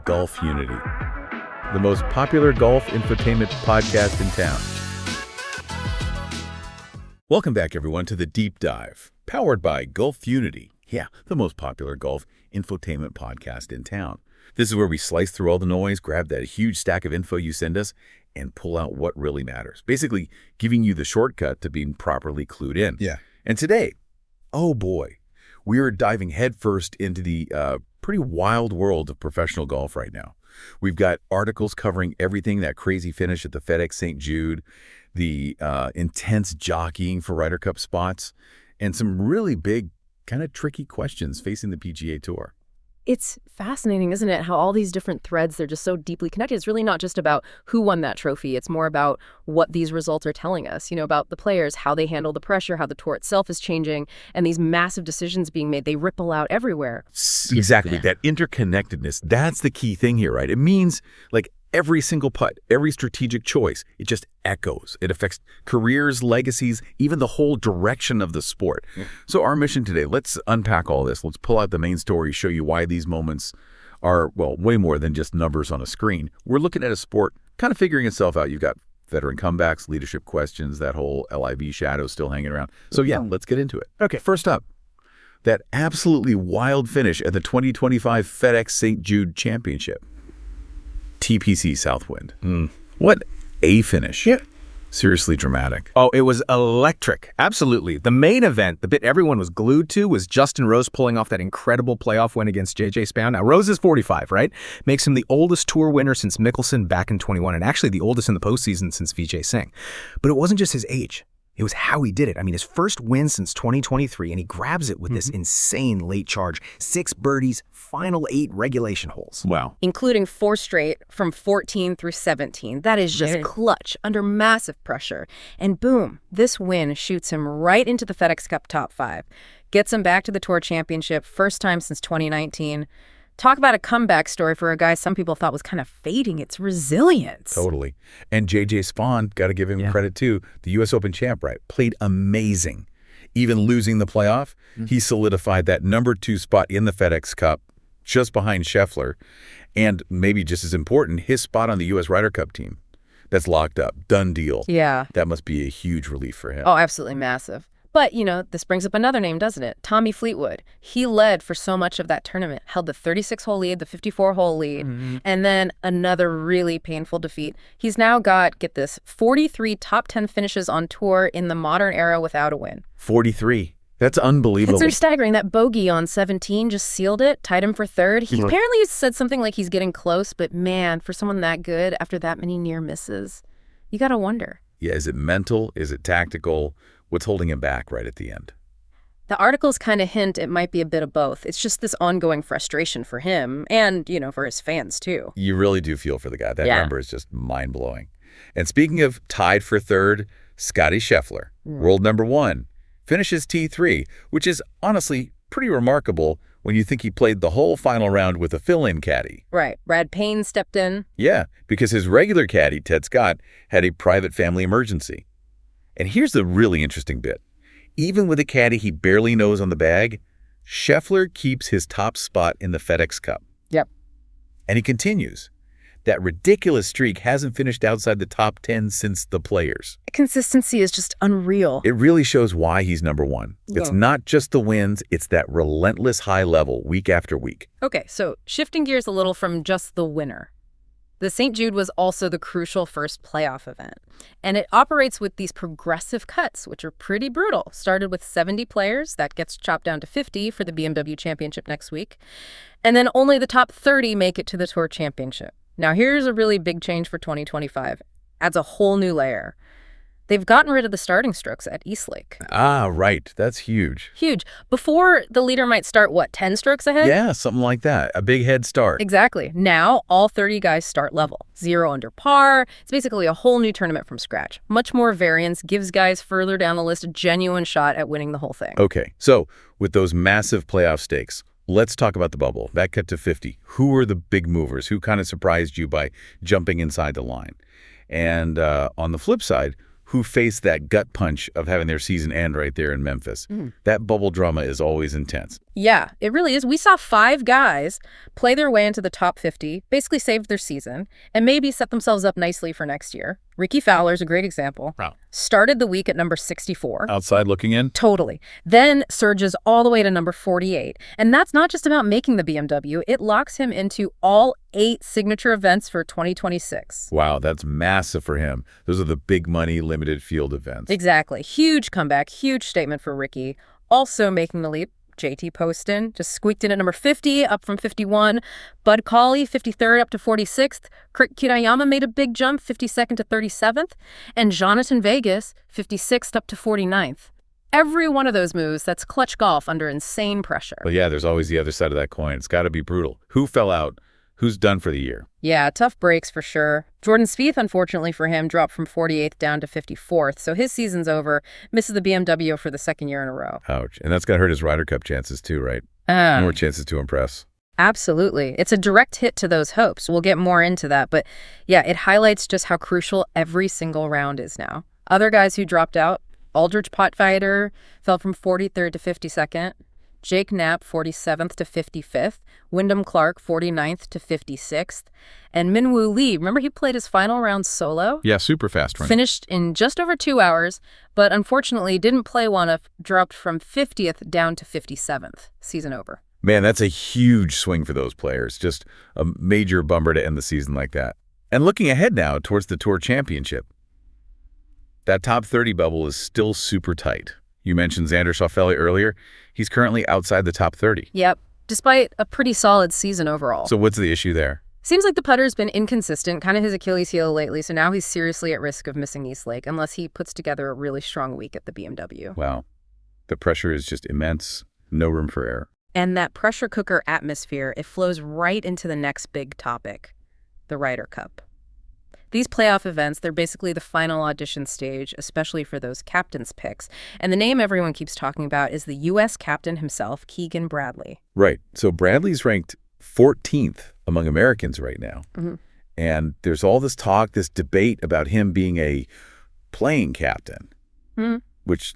GolfUnity, the most popular golf infotainment podcast in town. Welcome back, everyone, to The Deep Dive, powered by GolfUnity. Yeah, the most popular golf infotainment podcast in town. This is where we slice through all the noise, grab that huge stack of info you send us, and pull out what really matters. Basically, giving you the shortcut to being properly clued in. Yeah. And today, oh boy, we are diving headfirst into the pretty wild world of professional golf right now. We've got articles covering everything, that crazy finish at the FedEx St. Jude, the intense jockeying for Ryder Cup spots, and some really big, kind of tricky questions facing the PGA Tour. It's fascinating, isn't it, how all these different threads, they're just so deeply connected. It's really not just about who won that trophy. It's more about what these results are telling us, about the players, how they handle the pressure, how the tour itself is changing, and these massive decisions being made, they ripple out everywhere. Exactly. Yeah. That interconnectedness, that's the key thing here, right? It means, like, every single putt, every strategic choice, it just echoes. It affects careers, legacies, even the whole direction of the sport. Yeah. So our mission today, let's unpack all this. Let's pull out the main story, show you why these moments are, well, way more than just numbers on a screen. We're looking at a sport kind of figuring itself out. You've got veteran comebacks, leadership questions, that whole LIV shadow still hanging around. So yeah, let's get into it. Okay, first up, that absolutely wild finish at the 2025 FedEx St. Jude Championship. TPC Southwind. What a finish. Yeah. Seriously dramatic. Oh, it was electric. Absolutely. The main event, the bit everyone was glued to, was Justin Rose pulling off that incredible playoff win against J.J. Spaun. Now, Rose is 45, right? Makes him the oldest tour winner since Mickelson back in 21, and actually the oldest in the postseason since Vijay Singh. But it wasn't just his age. It was how he did it. I mean, his first win since 2023, and he grabs it with this insane late charge. 6 birdies, final 8 regulation holes. Wow. Including 4 straight from 14 through 17. That is just clutch under massive pressure. And boom, this win shoots him right into the FedEx Cup top 5. Gets him back to the Tour Championship, first time since 2019. Talk about a comeback story for a guy some people thought was kind of fading. It's resilience. Totally. And J.J. Spaun, got to give him credit too, the U.S. Open champ, right? Played amazing. Even losing the playoff, he solidified that number 2 spot in the FedEx Cup just behind Scheffler. And maybe just as important, his spot on the U.S. Ryder Cup team. That's locked up. Done deal. Yeah. That must be a huge relief for him. Oh, absolutely massive. But, this brings up another name, doesn't it? Tommy Fleetwood. He led for so much of that tournament, held the 36-hole lead, the 54-hole lead, and then another really painful defeat. He's now got, get this, 43 top 10 finishes on tour in the modern era without a win. 43. That's unbelievable. It's staggering. That bogey on 17 just sealed it, tied him for 3rd. He apparently said something like he's getting close, but man, for someone that good, after that many near misses, you got to wonder. Yeah, is it mental? Is it tactical? What's holding him back right at the end? The articles kind of hint it might be a bit of both. It's just this ongoing frustration for him and, for his fans, too. You really do feel for the guy. That number is just mind-blowing. And speaking of tied for 3rd, Scottie Scheffler, world number 1, finishes T3, which is honestly pretty remarkable when you think he played the whole final round with a fill-in caddy. Right. Brad Payne stepped in. Yeah, because his regular caddy, Ted Scott, had a private family emergency. And here's the really interesting bit. Even with a caddy he barely knows on the bag, Scheffler keeps his top spot in the FedEx Cup. Yep. And he continues. That ridiculous streak hasn't finished outside the top 10 since the Players. Consistency is just unreal. It really shows why he's number 1. Yeah. It's not just the wins, it's that relentless high level week after week. Okay, so shifting gears a little from just the winner. The St. Jude was also the crucial first playoff event, and it operates with these progressive cuts, which are pretty brutal. Started with 70 players, that gets chopped down to 50 for the BMW Championship next week, and then only the top 30 make it to the Tour Championship. Now, here's a really big change for 2025. Adds a whole new layer. They've gotten rid of the starting strokes at Eastlake. Ah, right. That's huge. Huge. Before, the leader might start, 10 strokes ahead? Yeah, something like that. A big head start. Exactly. Now, all 30 guys start level. 0 under par. It's basically a whole new tournament from scratch. Much more variance, gives guys further down the list a genuine shot at winning the whole thing. Okay, so with those massive playoff stakes, let's talk about the bubble. That cut to 50. Who were the big movers? Who kind of surprised you by jumping inside the line? And on the flip side, who faced that gut punch of having their season end right there in Memphis. That bubble drama is always intense. Yeah, it really is. We saw 5 guys play their way into the top 50, basically saved their season, and maybe set themselves up nicely for next year. Ricky Fowler's a great example. Wow. Started the week at number 64. Outside looking in? Totally. Then surges all the way to number 48. And that's not just about making the BMW. It locks him into all 8 signature events for 2026. Wow, that's massive for him. Those are the big money, limited field events. Exactly. Huge comeback, huge statement for Ricky. Also making the leap, JT Poston just squeaked in at number 50, up from 51. Bud Cauley, 53rd, up to 46th. Kurt Kitayama made a big jump, 52nd to 37th. And Jonathan Vegas, 56th, up to 49th. Every one of those moves, that's clutch golf under insane pressure. But yeah, there's always the other side of that coin. It's got to be brutal. Who fell out? Who's done for the year? Yeah, tough breaks for sure. Jordan Spieth, unfortunately for him, dropped from 48th down to 54th, so his season's over. Misses the BMW for the second year in a row. Ouch. And that's going to hurt his Ryder Cup chances too, right? More chances to impress. Absolutely. It's a direct hit to those hopes. We'll get more into that, but yeah, it highlights just how crucial every single round is now. Other guys who dropped out, Aldrich Potfighter fell from 43rd to 52nd. Jake Knapp, 47th to 55th. Wyndham Clark, 49th to 56th. And Minwoo Lee, remember he played his final round solo? Yeah, super fast run. Finished in just over 2 hours, but unfortunately didn't play one up, dropped from 50th down to 57th. Season over. Man, that's a huge swing for those players. Just a major bummer to end the season like that. And looking ahead now towards the Tour Championship, that top 30 bubble is still super tight. You mentioned Xander Schauffele earlier. He's currently outside the top 30. Yep, despite a pretty solid season overall. So what's the issue there? Seems like the putter's been inconsistent, kind of his Achilles heel lately, so now he's seriously at risk of missing East Lake unless he puts together a really strong week at the BMW. Wow. The pressure is just immense. No room for error. And that pressure cooker atmosphere, it flows right into the next big topic, the Ryder Cup. These playoff events, they're basically the final audition stage, especially for those captain's picks. And the name everyone keeps talking about is the U.S. captain himself, Keegan Bradley. Right. So Bradley's ranked 14th among Americans right now. Mm-hmm. And there's all this talk, this debate about him being a playing captain, which,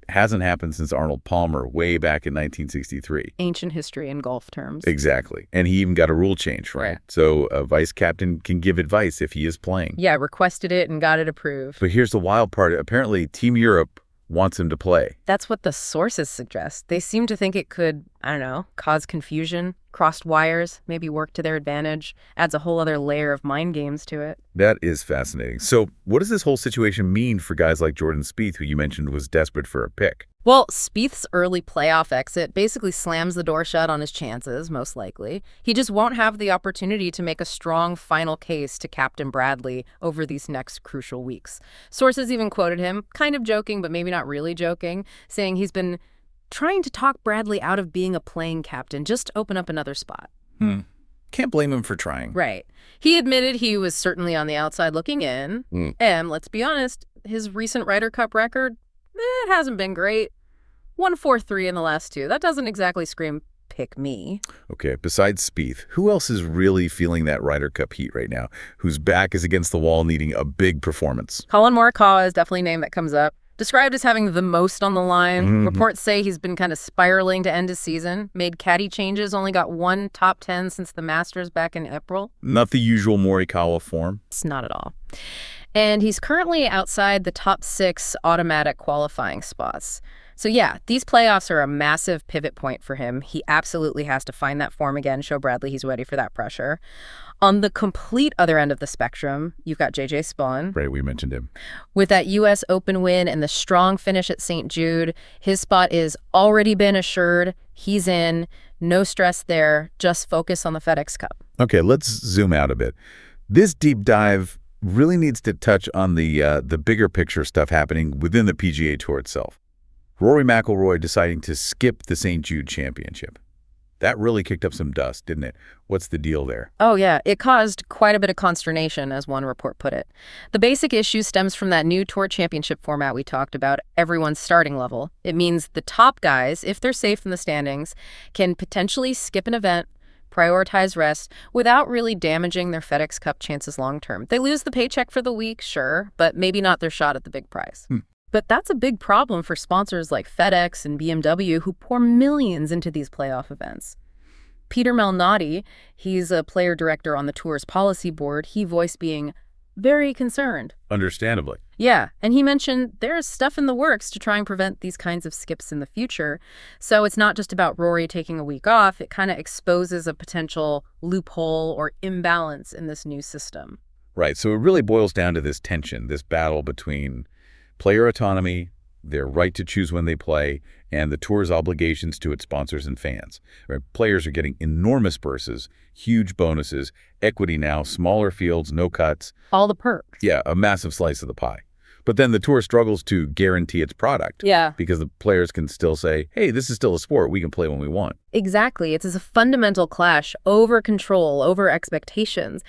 hasn't happened since Arnold Palmer way back in 1963. Ancient history in golf terms. Exactly. And he even got a rule change, right? So a vice captain can give advice if he is playing. Yeah, requested it and got it approved. But here's the wild part. Apparently, Team Europe wants him to play. That's what the sources suggest. They seem to think it could, cause confusion, crossed wires, maybe work to their advantage, adds a whole other layer of mind games to it. That is fascinating. So what does this whole situation mean for guys like Jordan Spieth, who you mentioned was desperate for a pick? Well, Spieth's early playoff exit basically slams the door shut on his chances, most likely. He just won't have the opportunity to make a strong final case to Captain Bradley over these next crucial weeks. Sources even quoted him, kind of joking, but maybe not really joking, saying he's been trying to talk Bradley out of being a playing captain, just to open up another spot. Can't blame him for trying. Right. He admitted he was certainly on the outside looking in. And let's be honest, his recent Ryder Cup record, it hasn't been great. 1-4-3 in the last 2. That doesn't exactly scream, pick me. Okay, besides Spieth, who else is really feeling that Ryder Cup heat right now? Whose back is against the wall needing a big performance? Collin Morikawa is definitely a name that comes up. Described as having the most on the line. Reports say he's been kind of spiraling to end his season. Made caddy changes, only got 1 top 10 since the Masters back in April. Not the usual Morikawa form. It's not at all. And he's currently outside the top 6 automatic qualifying spots. So yeah, these playoffs are a massive pivot point for him. He absolutely has to find that form again, show Bradley he's ready for that pressure. On the complete other end of the spectrum, you've got J.J. Spaun. Right, we mentioned him. With that U.S. Open win and the strong finish at St. Jude, his spot is already been assured. He's in. No stress there. Just focus on the FedEx Cup. Okay, let's zoom out a bit. This deep dive really needs to touch on the bigger picture stuff happening within the PGA Tour itself. Rory McIlroy deciding to skip the St. Jude Championship. That really kicked up some dust, didn't it? What's the deal there? Oh, yeah. It caused quite a bit of consternation, as one report put it. The basic issue stems from that new Tour Championship format we talked about, everyone's starting level. It means the top guys, if they're safe in the standings, can potentially skip an event, prioritize rest, without really damaging their FedEx Cup chances long term. They lose the paycheck for the week, sure, but maybe not their shot at the big prize. But that's a big problem for sponsors like FedEx and BMW who pour millions into these playoff events. Peter Malnati, he's a player director on the tour's policy board, he voiced being very concerned. Understandably. Yeah, and he mentioned there's stuff in the works to try and prevent these kinds of skips in the future. So it's not just about Rory taking a week off, it kind of exposes a potential loophole or imbalance in this new system. Right, so it really boils down to this tension, this battle between player autonomy, their right to choose when they play, and the tour's obligations to its sponsors and fans. Right? Players are getting enormous purses, huge bonuses, equity now, smaller fields, no cuts. All the perks. Yeah, a massive slice of the pie. But then the tour struggles to guarantee its product. Yeah. Because the players can still say, hey, this is still a sport. We can play when we want. Exactly. It's a fundamental clash over control, over expectations.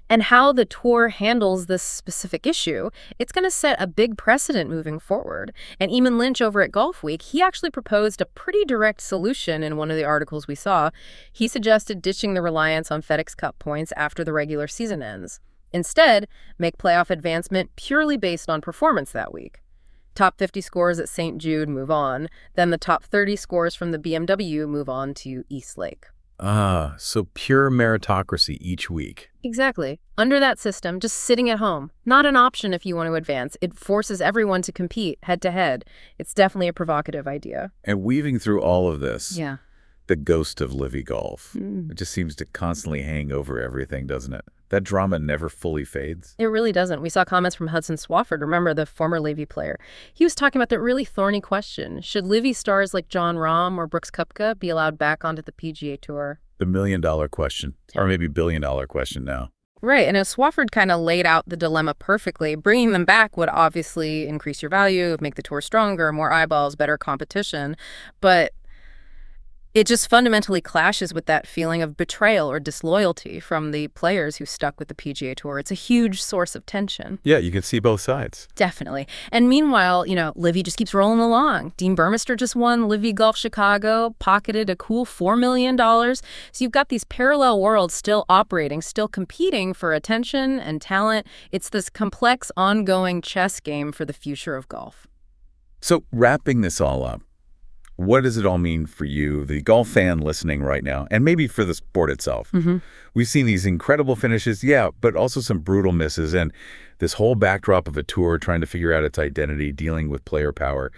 And how the tour handles this specific issue, it's going to set a big precedent moving forward. And Eamon Lynch over at Golf Week, he actually proposed a pretty direct solution in one of the articles we saw. He suggested ditching the reliance on FedEx Cup points after the regular season ends. Instead, make playoff advancement purely based on performance that week. Top 50 scores at St. Jude move on, then the top 30 scores from the BMW move on to East Lake. So pure meritocracy each week. Exactly. Under that system, just sitting at home, not an option if you want to advance. It forces everyone to compete head-to-head. It's definitely a provocative idea. And weaving through all of this, Yeah. the ghost of LIV Golf. It just seems to constantly hang over everything, doesn't it? That drama never fully fades. It really doesn't. We saw comments from Hudson Swafford, remember, the former LIV player. He was talking about that really thorny question. Should LIV stars like Jon Rahm or Brooks Koepka be allowed back onto the PGA Tour? The million-dollar question, or maybe billion-dollar question now. Right, and as Swafford kind of laid out the dilemma perfectly, bringing them back would obviously increase your value, make the tour stronger, more eyeballs, better competition. But it just fundamentally clashes with that feeling of betrayal or disloyalty from the players who stuck with the PGA Tour. It's a huge source of tension. Yeah, you can see both sides. Definitely. And meanwhile, LIV just keeps rolling along. Dean Burmester just won LIV Golf Chicago, pocketed a cool $4 million. So you've got these parallel worlds still operating, still competing for attention and talent. It's this complex, ongoing chess game for the future of golf. So wrapping this all up, what does it all mean for you, the golf fan listening right now, and maybe for the sport itself? We've seen these incredible finishes, yeah, but also some brutal misses, and this whole backdrop of a tour trying to figure out its identity, dealing with player power.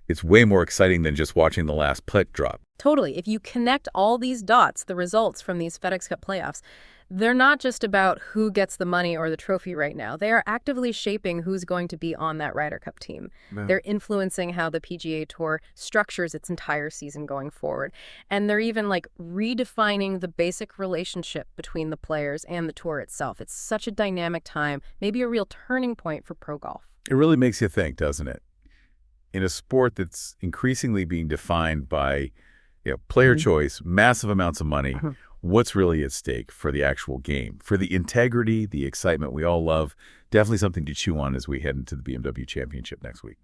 It's way more exciting than just watching the last putt drop. Totally. If you connect all these dots, the results from these FedEx Cup playoffs, they're not just about who gets the money or the trophy right now. They are actively shaping who's going to be on that Ryder Cup team. Yeah. They're influencing how the PGA Tour structures its entire season going forward. And they're even redefining the basic relationship between the players and the tour itself. It's such a dynamic time, maybe a real turning point for pro golf. It really makes you think, doesn't it? In a sport that's increasingly being defined by player choice, massive amounts of money, what's really at stake for the actual game, for the integrity, the excitement we all love. Definitely something to chew on as we head into the BMW Championship next week.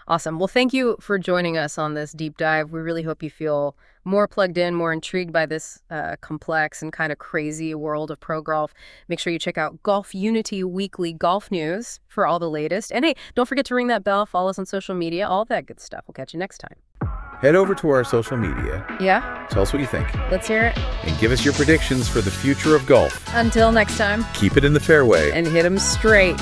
Awesome. Well, thank you for joining us on this deep dive. We really hope you feel more plugged in, more intrigued by this complex and kind of crazy world of pro golf. Make sure you check out GolfUnity Weekly Golf News for all the latest. And hey, don't forget to ring that bell, follow us on social media, all that good stuff. We'll catch you next time. Head over to our social media. Yeah? Tell us what you think. Let's hear it. And give us your predictions for the future of golf. Until next time. Keep it in the fairway. And hit 'em straight.